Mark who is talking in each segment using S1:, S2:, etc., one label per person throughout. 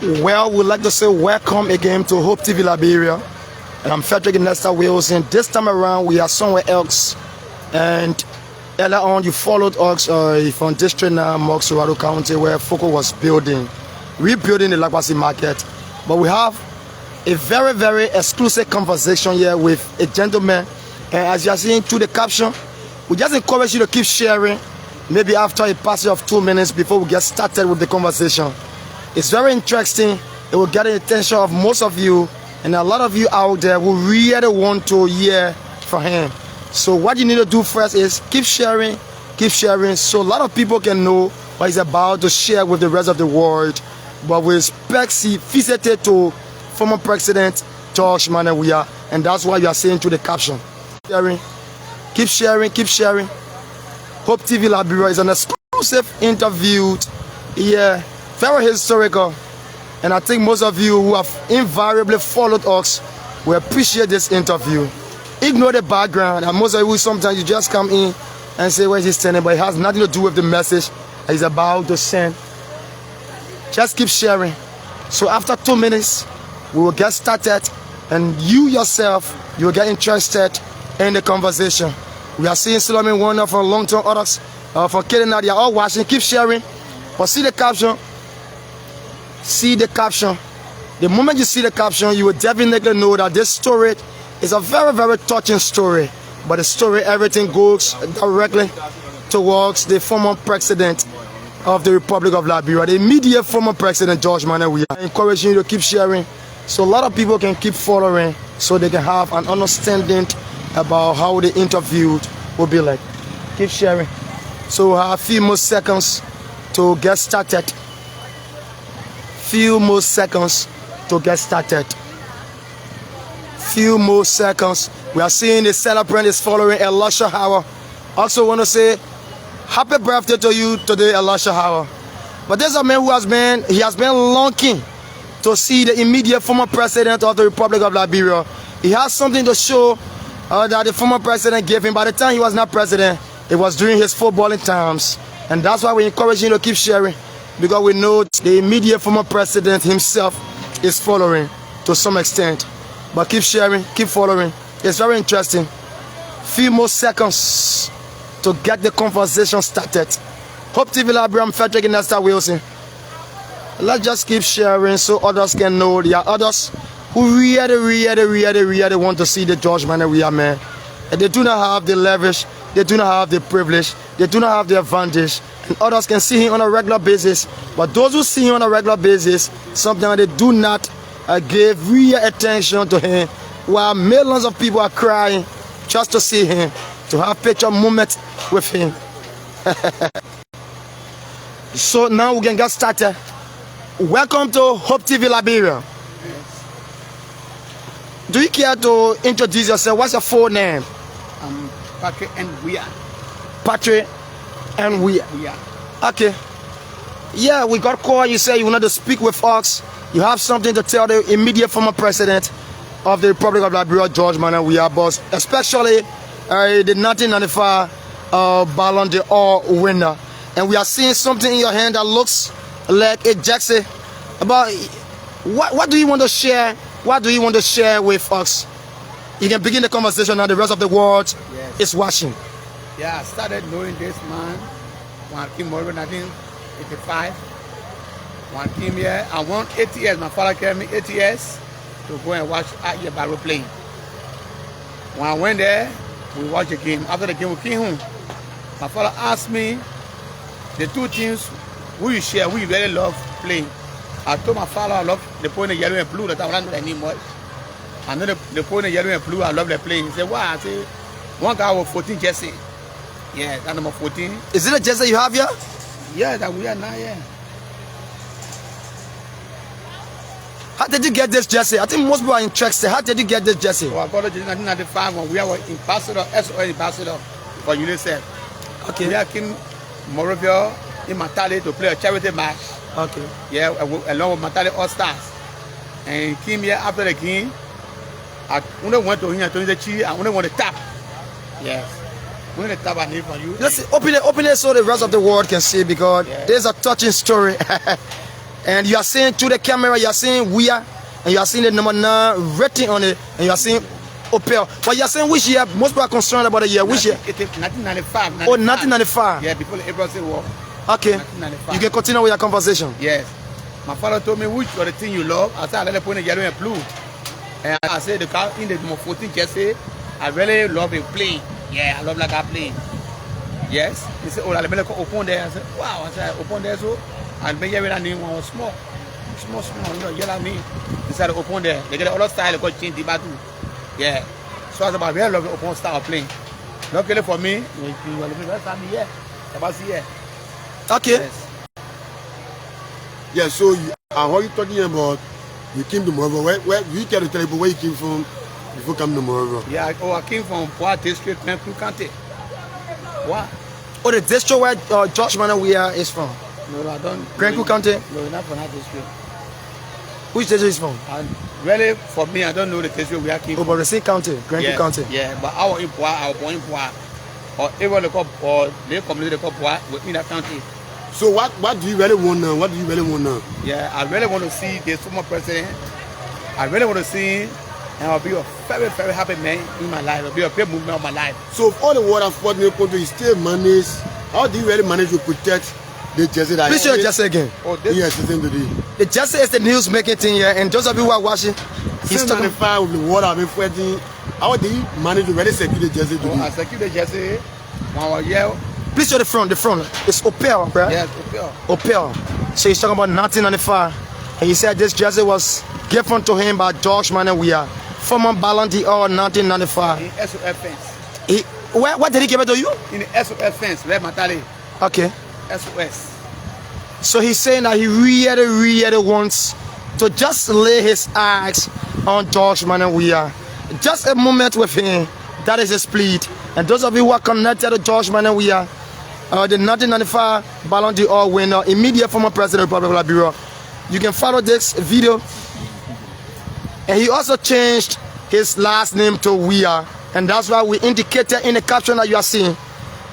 S1: Well, we'd like to say welcome again to Hope TV Liberia. And I'm Frederick Nesta Wilson. This time around, we are somewhere else. And earlier on, you followed us from District 9, Moxorado County, where Foco was rebuilding the Lakwasi market. But we have a very, very exclusive conversation here with a gentleman. And as you are seeing through the caption, we just encourage you to keep sharing. Maybe after a passage of 2 minutes before we get started with the conversation. It's very interesting. It will get the attention of most of you, and a lot of you out there who really want to hear from him. So what you need to do first is keep sharing, so a lot of people can know what he's about to share with the rest of the world. But we expect he visited to former President George Weah, and that's why you are saying to the caption. Keep sharing. Hope TV Liberia is an exclusive interview here. Very historical, and I think most of you who have invariably followed us will appreciate this interview. Ignore the background, and most of you sometimes you just come in and say where's he standing, but it has nothing to do with the message he's about to send. Just keep sharing. So after 2 minutes, we will get started, and you yourself, you will get interested in the conversation. We are seeing Solomon Warner from long-term others, from Kenana. They are all watching. Keep sharing. But see the caption. See the caption. The moment you see the caption, you will definitely know that this story is a very, very touching story. But the story, everything goes directly towards the former president of the Republic of Liberia, the immediate former president, George Weah. I encourage you to keep sharing so a lot of people can keep following so they can have an understanding about how the interview will be like. Keep sharing. So we have a few more seconds to get started. Few more seconds. We are seeing the celebrant is following Elisha Howard. Also want to say happy birthday to you today, Elisha Howard. But there's a man who has been longing to see the immediate former president of the Republic of Liberia. He has something to show that the former president gave him. By the time he was not president, it was during his footballing times. And that's why we encourage him to keep sharing, because we know the immediate former president himself is following to some extent. But keep sharing, keep following. It's very interesting. Few more seconds to get the conversation started. Hope TV Liberia, I'm Frederick Nesta Wilson. Let's just keep sharing so others can know. There are others who really want to see the George Weah man. And they do not have the leverage, they do not have the privilege, they do not have the advantage. And others can see him on a regular basis. But those who see him on a regular basis, sometimes they do not give real attention to him, while millions of people are crying just to see him, to have picture moments with him. So now we can get started. Welcome to Hope TV Liberia. Do you care to introduce yourself? What's your full name?
S2: I'm Patrick and Weah.
S1: Patrick and Weah. Okay. Yeah, we got called. You say you wanted to speak with us. You have something to tell the immediate former president of the Republic of Liberia, George Weah, but especially the 1995 Ballon d'Or winner. And we are seeing something in your hand that looks like a jersey. About what do you want to share? What do you want to share with us? You can begin the conversation now. The rest of the world is watching.
S2: Yeah, I started knowing this man when I came over in 1985. When I came here, I won 8 years. My father carried me 8 years to go and watch Aye Barrow playing. When I went there, we watched the game. After the game, we came home. My father asked me the two teams who you share, who you really love playing. I told my father I love the pony yellow and blue. That I don't know anymore. I know the pony yellow and blue. I love the playing. He said, "Why?" I said, "One guy with 14 jersey. Yeah, that number 14.
S1: Is it a jersey you have here?
S2: Yeah, that we are now. Yeah."
S1: How did you get this jersey? I think most people are interested. How did you get this jersey?
S2: So I got it in 1995 when we were ambassador, SOS ambassador for UNICEF.
S1: Okay.
S2: We came Morovia in Matali to play a charity match.
S1: Okay.
S2: Yeah, along with Matali All Stars. And he came here after the game. I only went to him and told him that I only want to tap. Yes. Only the tap I need from you.
S1: Let's open it so the rest of the world can see, because there's a touching story. And you are seeing to the camera, you are seeing Weah, and you are seeing the number 9 written on it, and you are seeing Opel. But you are saying which year? Most people are concerned about the year. Which year?
S2: 1995.
S1: Oh, 1995.
S2: Yeah, before the April Civil War.
S1: Okay.
S2: 1995.
S1: You can continue with your conversation.
S2: Yes. My father told me which was the thing you love. I said I let put in yellow and blue. And I said the car in the number 14 jersey, I really love it playing. Yeah, I love like I play. Yes. He said, oh, I let me open there. I said, wow. I said, open there so. And when you name one was small. Small, you know, yellow name. He said, open there. They get all style, they got change the battle. Yeah. So I said, I really love the open style of playing. Luckily for me, you will be first time here. About here.
S1: Okay.
S2: Yes.
S3: Yeah, so I heard you talking about you came to Monrovia. Where you tell people where you came from before coming to Monrovia?
S2: Yeah, I came from Poa District, Cranku County. What?
S1: Oh, the district where George Weah is from?
S2: No, I don't.
S1: Cranku County?
S2: No, not from that district.
S1: Which district is from?
S2: And really, for me, I don't know the district where I came
S1: Oh,
S2: from.
S1: but the same county, Cranku County.
S2: Yeah, but I was in Poa, I was born in Poa. Or even the community called Poa within that county.
S3: So what do you really want now? What do you really want now?
S2: Yeah, I really want to see the former president. I really want to see, and I'll be a very, very happy man in my life. I'll be a great movement of my life.
S3: So if all the water sport in the country you still manage, how do you really manage to protect the jersey that
S1: Please show your jersey again.
S2: Oh, this
S3: yes, it's in today.
S1: The jersey is the news making thing here, and those of you who are watching, he's
S3: Since
S1: talking.
S3: 95 with the water I've been fighting, how do you manage to really secure the jersey today?
S2: I secure the jersey. When I was here,
S1: Please show the front. The front. It's Opel, right?
S2: yes,
S1: Opel. So he's talking about 1995, and he said this jersey was given to him by George Weah, former Ballon d'Or 1995.
S2: in SOF fence.
S1: Where did he give it to you?
S2: In the SOF fence, where Matali,
S1: Okay.
S2: SOS.
S1: So he's saying that he really wants to just lay his eyes on George Weah. Just a moment with him. That is his plea. And those of you who are connected to George Weah, the 1995 Ballon d'Or winner, immediate former president of the Republic of Liberia, you can follow this video. And he also changed his last name to Weah, and that's why we indicated in the caption that you are seeing.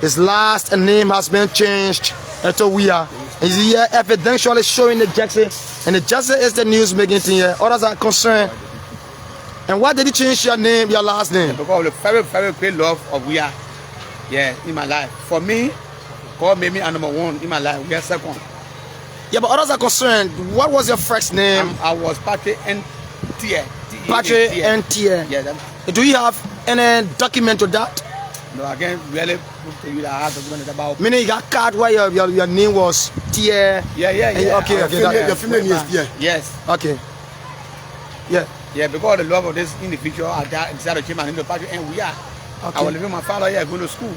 S1: His last name has been changed to Weah. He's here evidentially showing the jersey, and the jersey is the news making thing here. Others are concerned. And why did you change your name, your last name?
S2: Because of the very, very great love of Weah, yeah, in my life. For me, God made me a number 1 in my life. We are second.
S1: Yeah, but others are concerned. What was your first name?
S2: I was Patrick N. Tier.
S1: Patrick N. Tier.
S2: Yeah,
S1: Do you have any document to that?
S2: no, I can't really prove to you that I have document about.
S1: Meaning you got card where your name was Tier.
S2: Yeah.
S1: Okay.
S3: Your female name is here.
S2: Yes.
S1: Okay. Yeah.
S2: Yeah, because of the love of this individual, I decided to change my name to Patrick N. Weah.
S1: Okay.
S2: I was living with my father here, going to school.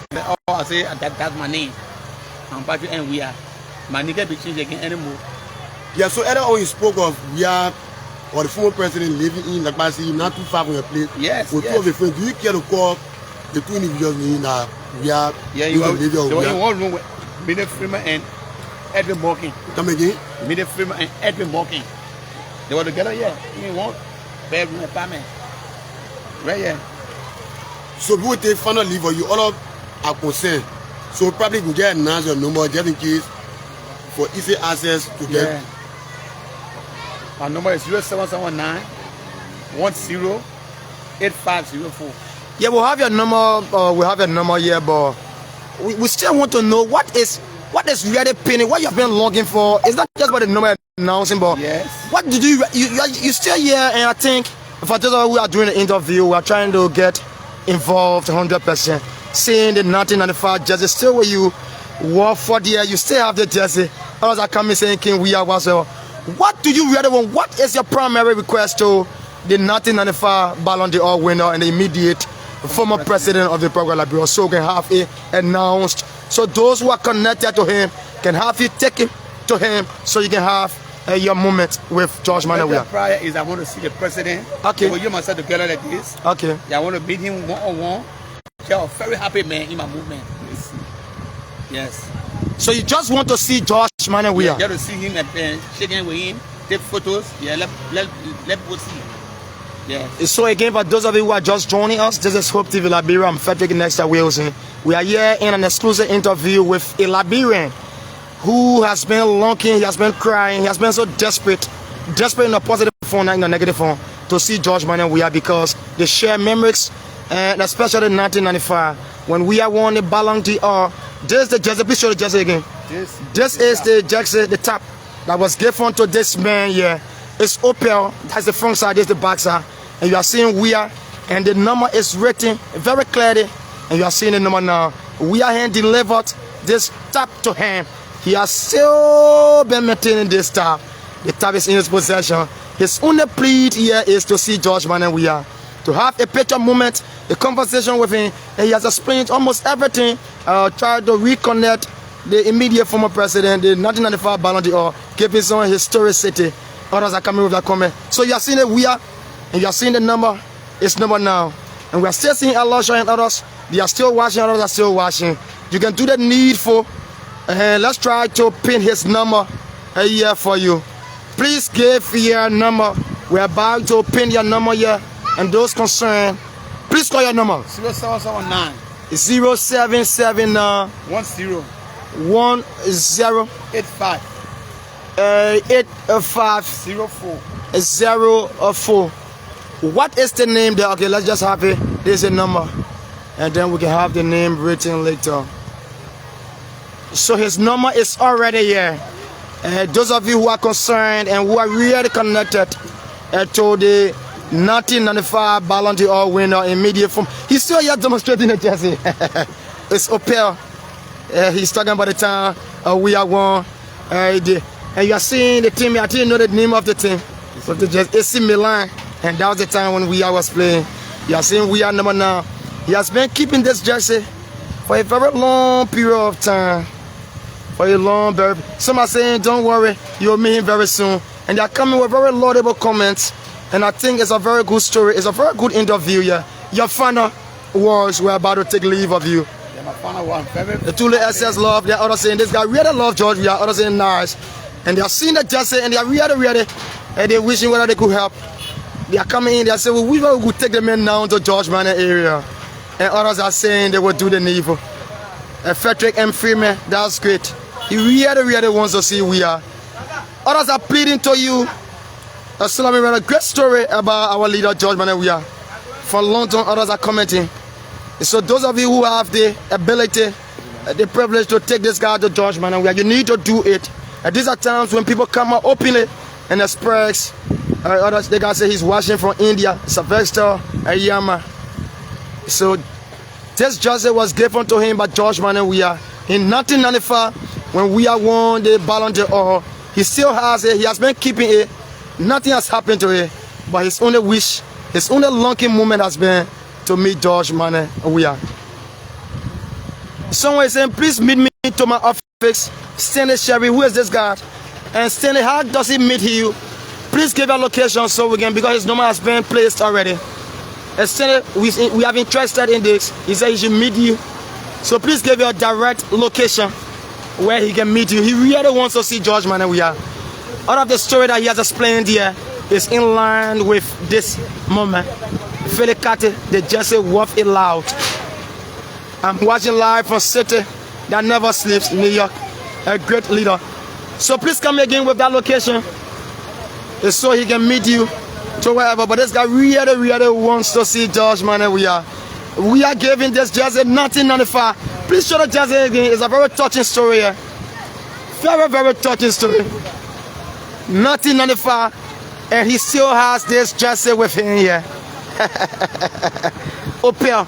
S2: Then I say that's my name. I'm Patrick N. Weah. My name can't be changed again anymore.
S3: Yeah, so earlier on you spoke of Weah or the former president living in like I say not too far from your place.
S2: Yes.
S3: With two of your friends, do you care to call the two individuals in Weah?
S2: Yeah, you were in one room with Midday Freeman and Edwin Morgan.
S3: Come again?
S2: Midday Freeman and Edwin Morgan. They were together, yeah. In one bedroom apartment. Right here.
S3: So we will take final leave or you all are concerned. So probably you get announce your number just in case for easy access to get.
S2: Yeah. Our number is 0719 108504.
S1: Yeah, we'll have your number here, but we still want to know what is really pinning, what you've been longing for. It's not just about the number announcing, but
S2: Yes.
S1: what did you still here? And I think for those of you who are doing the interview, we are trying to get involved 100%. Seeing the 1995 jersey still where you wore for the year, you still have the jersey. Others are coming saying King Weah was well. What do you really want? What is your primary request to the 1995 Ballon d'Or winner and the immediate former president of the Republic of Liberia, so can have it announced, so those who are connected to him can have it taken to him, so you can have your moment with George
S2: My
S1: Weah.
S2: prayer is I want to see the president.
S1: Okay.
S2: Will you myself together like this?
S1: Okay.
S2: Yeah, I want to meet him one-on-one. You're a very happy man in my movement. Yes.
S1: So you just want to see George Weah?
S2: Just to see him and shake hands with him, take photos. Yeah, let people see. Yeah.
S1: So again, for those of you who are just joining us, this is Hope TV Liberia. I'm Frederick Nesta Wilson. We are here in an exclusive interview with a Liberian who has been longing, he has been crying, he has been so desperate in a positive form, not in a negative form, to see George Weah because they share memories, and especially 1995 when we won the Ballon d'Or. This is the jersey. Please show the jersey again. This is the jersey, the top that was given to this man here. It's Opel. That's the front side. This is the back side, and you are seeing Weah, and the number is written very clearly, and you are seeing the number now. Weah hand delivered this top to him. He has still been maintaining this top. The top is in his possession. His only plea here is to see George Weah, to have a picture moment, a conversation with him, and he has explained almost everything. Tried to reconnect the immediate former president, the 1995 Ballon d'Or, gave his own historicity. Others are coming with that comment. So you are seeing the Weah, and you are seeing the number. It's number now. And we are still seeing Elisha and others. They are still watching, others are still watching. You can do the needful. Let's try to pin his number here for you. Please give your number. We're about to pin your number here. And those concerned, please call your number.
S2: 0779
S1: 0779
S2: 10 85
S1: 85 04. What is the name there? Okay, let's just have it. There's a number. And then we can have the name written later. So his number is already here. Those of you who are concerned and who are really connected to the 1995 Ballon d'Or winner in media form, he's still here demonstrating the jersey. It's Opel. He's talking about the time we are won. And you are seeing the team. I didn't know the name of the team. But the jersey, AC Milan. And that was the time when Weah was playing. You are seeing Weah number now. He has been keeping this jersey for a very long period of time. For a long period. Some are saying, don't worry, you'll meet him very soon. And they are coming with very laudable comments. And I think it's a very good story. It's a very good interview here. Your final words, we're about to take leave of you.
S2: Yeah, my final one.
S1: The Tule SS love. The others saying, this guy really love George Weah. Others saying, nice. And they are seeing the jersey and they are really, and they're wishing whether they could help. They are coming in, they are saying, well, we could take the men down to George Weah area. And others are saying they will do the needful. Frederick M. Freeman, that's great. He really wants to see Weah. Others are pleading to you. A great story about our leader, George Weah. From London, others are commenting. So those of you who have the ability, the privilege to take this guy to George Weah, you need to do it. And these are times when people come out openly and express. Others, they can say he's watching from India, Sylvester Ayama. So this jersey was given to him by George Weah in 1995 when Weah won the Ballon d'Or. He still has it. He has been keeping it. Nothing has happened to it. But his only wish, his only longing moment has been to meet George Weah. Someone is saying, please meet me to my office. Stanley Sherry, who is this guy? And Stanley, how does he meet you? Please give a location so we can, because his number has been placed already. And Stanley, we have interested in this. He said he should meet you. So please give your direct location where he can meet you. He really wants to see George Weah. All of the story that he has explained here is in line with this moment. Felicate, the jersey worth it loud. I'm watching live from City that never sleeps, New York. A great leader. So please come again with that location. So he can meet you to wherever. But this guy really wants to see George Weah. We are giving this jersey 1995. Please show the jersey again. It's a very touching story here. Very touching story. 1995, and he still has this jersey with him here. Opel,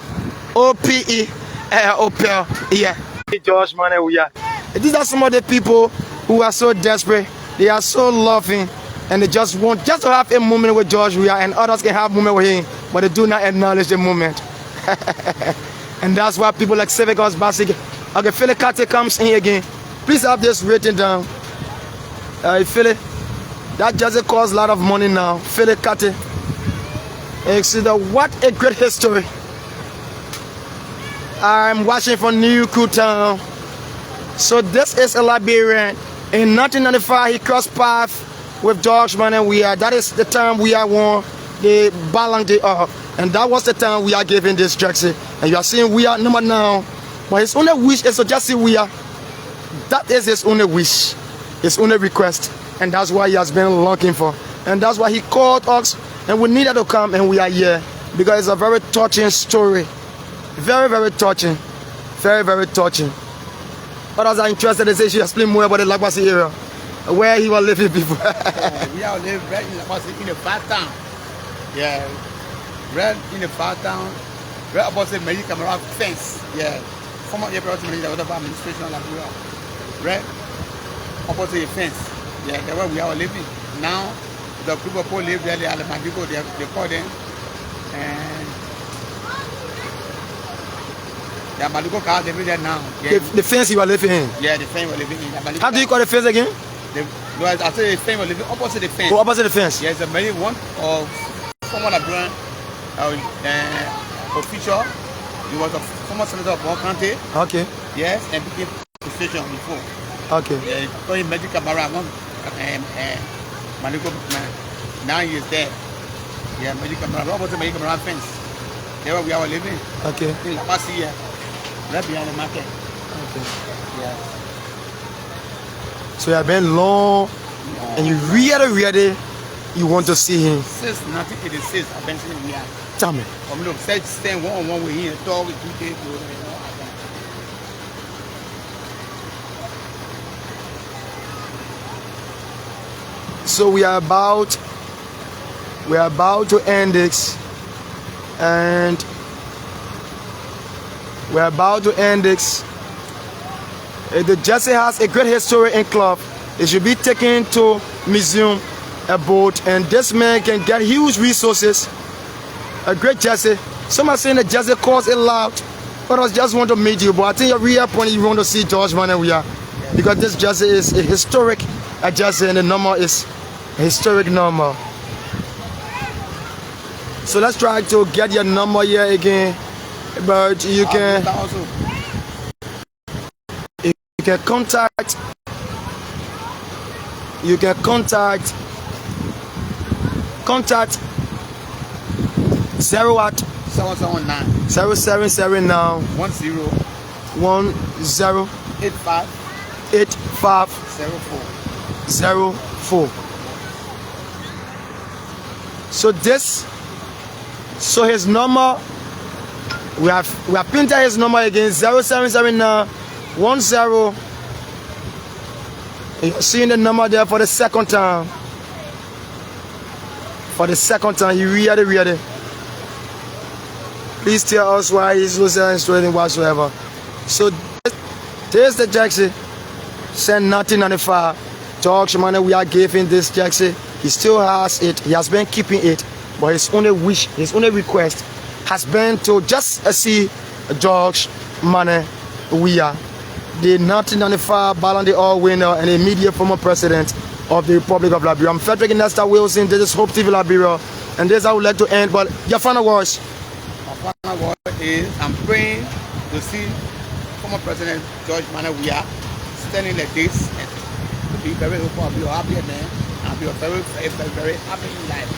S1: O-P-E, Opel, yeah. George Weah. These are some of the people who are so desperate. They are so loving, and they just want to have a moment with George Weah, and others can have a moment with him, but they do not acknowledge the moment. And that's why people like Civicus Basic. Okay, Felicate comes in again. Please have this written down. You feel it? That jersey costs a lot of money now. Felicate. What a great history. I'm watching from New Town. So this is a Liberian. In 1995, he crossed paths with George Weah. That is the time Weah won the Ballon d'Or. And that was the time we are giving this jersey. And you are seeing Weah number now. But his only wish is to just see Weah that is his only wish, his only request, and that's why he has been looking for. And that's why he called us, and we needed to come, and we are here because it's a very touching story. Very, very touching. Very, very touching. Others are interested. They say she explain more about the Lakwasi area, where he was living before.
S2: We are living right in Lakwasi, in the far town. Yeah, right in the far town, right opposite Mary Camera fence. Yeah, former administration of Liberia. Right opposite the fence. Yeah, that's where we are living. Now, the group of people live there, they are the Mandigo, they call them. And the Mandigo cars, they live there now. Yeah.
S1: The fence you are living in?
S2: Yeah, the fence we're living in.
S1: How do you call the fence again?
S2: No, I say the fence we're living opposite the fence.
S1: Oh, opposite the fence?
S2: Yes, yeah, many one of former Liberian official. He was a former senator of one county.
S1: Okay.
S2: Yes, and became position before.
S1: Okay.
S2: Yeah, so he Magic Camara, Maniko, now he is there. Yeah, Magic Camara, opposite Magic Camara fence. There where we are living.
S1: Okay.
S2: In La Paz here, right behind the market.
S1: Okay.
S2: Yeah.
S1: So you have been long, and you really, you want to see him.
S2: Since 1986, I've been seeing him.
S1: Tell me.
S2: I'm look, staying one-on-one with him, talk with 2 days.
S1: So we are about to end this, and we're about to end this. The jersey has a great history in club. It should be taken to museum, a boat, and this man can get huge resources. A great jersey. Some are saying the jersey costs a lot. Others just want to meet you, but I think your real point you want to see George Weah, because this jersey is a historic jersey, and the number is a historic number. So let's try to get your number here again, but you can contact
S2: 779
S1: 0779
S2: 10
S1: 85 04. So his number, we have printed his number again, 0779 10. You're seeing the number there for the second time. You really. Please tell us why he's losing trading whatsoever. So there's the jersey. Send 1995. George Weah gave him this jersey. He still has it. He has been keeping it. But his only wish, his only request has been to just see George Weah, the 1995 Ballon d'Or winner and immediate former president of the Republic of Liberia. I'm Frederick Nesta Wilson. This is Hope TV Liberia. And this I would like to end. But your final words.
S2: My final word is I'm praying to see former President George Weah standing like this and to be very hopeful. I'll be a happy man. I'll be a very happy life.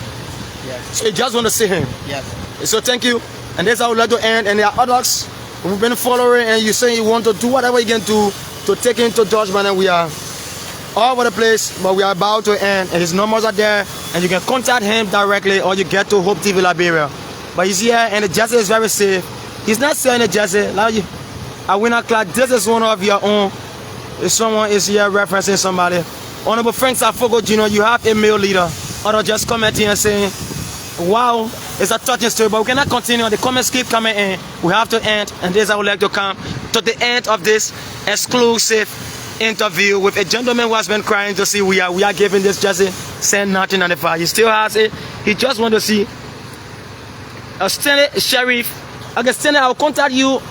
S2: Yes.
S1: So you just want to see him?
S2: Yes.
S1: So thank you. And this I would like to end. And there are others who've been following, and you say you want to do whatever you can do to take him to George Weah. All over the place, but we are about to end, and his numbers are there, and you can contact him directly, or you get to Hope TV Liberia. But he's here, and the jersey is very safe. He's not selling the jersey. Like a winner class, this is one of your own. If someone is here referencing somebody, Honorable Frank Safogo Jr., you have a male leader. Or just commenting and saying, wow, it's a touching story, but we cannot continue. The comments keep coming in. We have to end, and this I would like to come to the end of this exclusive interview with a gentleman who has been crying to see we are giving this jersey, send 1995. He still has it. He just want to see a sheriff. Okay, Stanley, I will contact you.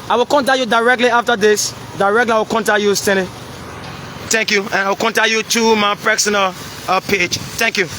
S1: I will contact you directly after this. Directly, I will contact you, Stanley. Thank you, and I will contact you to my personal page. Thank you.